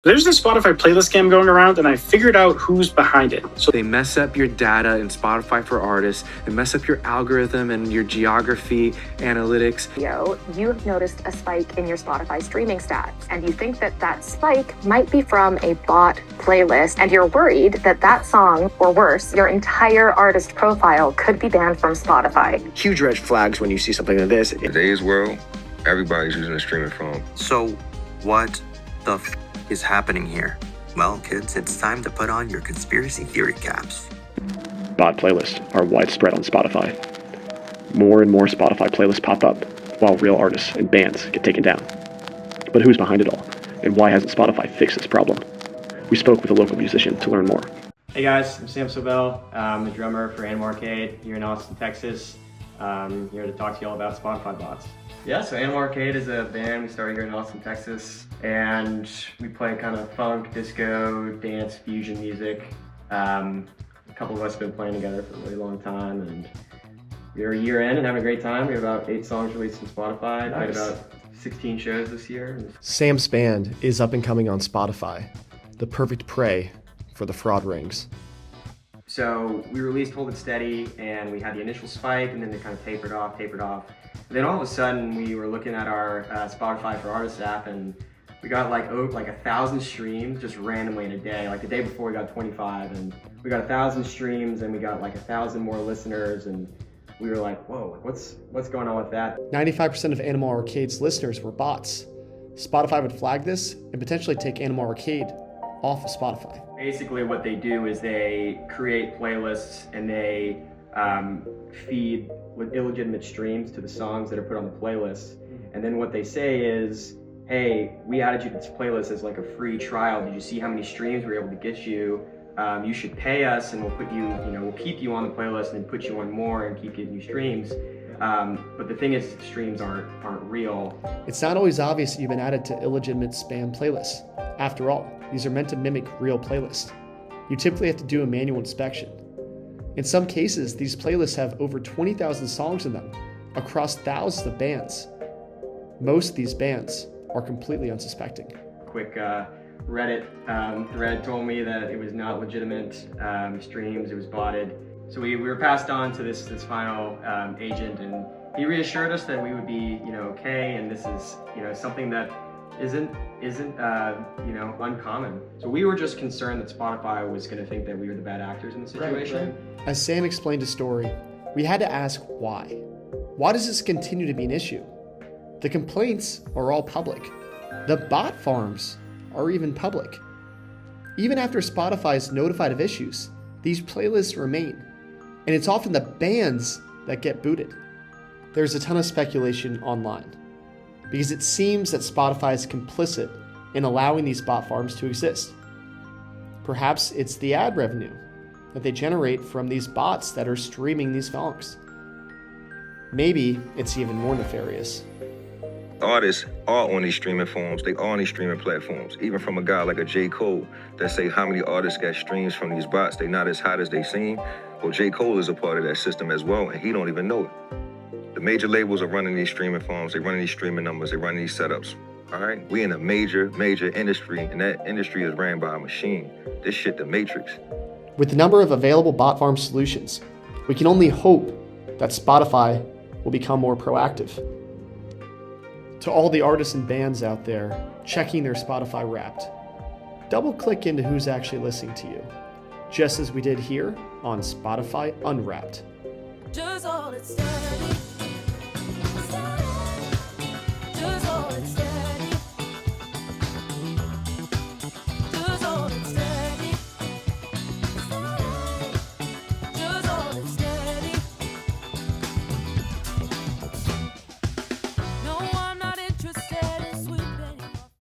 There's this Spotify playlist scam going around, and I figured out who's behind it. So They mess up your data in Spotify for Artists. They mess up your algorithm and your geography analytics. You have noticed a spike in your Spotify streaming stats, and you think that that spike might be from a bot playlist, and you're worried that that song, or worse, your entire artist profile could be banned from Spotify. Huge red flags when you see something like this. In today's world, everybody's using a streaming phone. So what the is happening here? Well, kids, it's time to put on your conspiracy theory caps. Bot playlists are widespread on Spotify. More and more Spotify playlists pop up, while real artists and bands get taken down. But who's behind it all? And why hasn't Spotify fixed this problem? We spoke with a local musician to learn more. Hey guys, I'm Sam Sobell. I'm the drummer for Animal Arcade here in Austin, Texas. I'm here to talk to you all about Spotify bots. Yeah, so Animal Arcade is a band we started here in Austin, Texas, and we play kind of funk, disco, dance, fusion music. A couple of us have been playing together for a really long time, and we're a year in and having a great time. We have about 8 songs released on Spotify. Nice. Played about 16 shows this year. Sam's band is up and coming on Spotify, the perfect prey for the fraud rings. So we released Hold It Steady, and we had the initial spike, and then it kind of tapered off. And then all of a sudden, we were looking at our Spotify for Artists app, and we got like 1,000 streams just randomly in a day. Like the day before, we got 25, and we got 1,000 streams, and we got like 1,000 more listeners, and we were like, whoa, what's going on with that? 95% of Animal Arcade's listeners were bots. Spotify would flag this and potentially take Animal Arcade off of Spotify. Basically what they do is they create playlists and they feed with illegitimate streams to the songs that are put on the playlist. And then what they say is, hey, we added you to this playlist as like a free trial. Did you see how many streams we were able to get you? You should pay us and we'll put you, we'll keep you on the playlist and then put you on more and keep getting you streams. But the thing is, streams aren't real. It's not always obvious that you've been added to illegitimate spam playlists. After all, these are meant to mimic real playlists. You typically have to do a manual inspection. In some cases, these playlists have over 20,000 songs in them across thousands of bands. Most of these bands are completely unsuspecting. Quick Reddit thread told me that it was not legitimate streams, it was botted. So we were passed on to this final agent, and he reassured us that we would be, okay, and this is, something that isn't uncommon. So we were just concerned that Spotify was going to think that we were the bad actors in the situation. Right. As Sam explained his story, we had to ask why. Why does this continue to be an issue? The complaints are all public. The bot farms are even public. Even after Spotify is notified of issues, these playlists remain. And it's often the bands that get booted. There's a ton of speculation online because it seems that Spotify is complicit in allowing these bot farms to exist. Perhaps it's the ad revenue that they generate from these bots that are streaming these songs. Maybe it's even more nefarious. Artists are on these streaming forums. They are on these streaming platforms. Even from a guy like a J. Cole that say how many artists got streams from these bots. They not as hot as they seem. Well, J. Cole is a part of that system as well, and he don't even know it. The major labels are running these streaming forums. They're running these streaming numbers. They're running these setups. All right? We in a major industry, and that industry is ran by a machine. This shit, the Matrix. With the number of available bot farm solutions, we can only hope that Spotify will become more proactive. To all the artists and bands out there checking their Spotify Wrapped, double-click into who's actually listening to you, just as we did here on Spotify Unwrapped. Just hold it steady.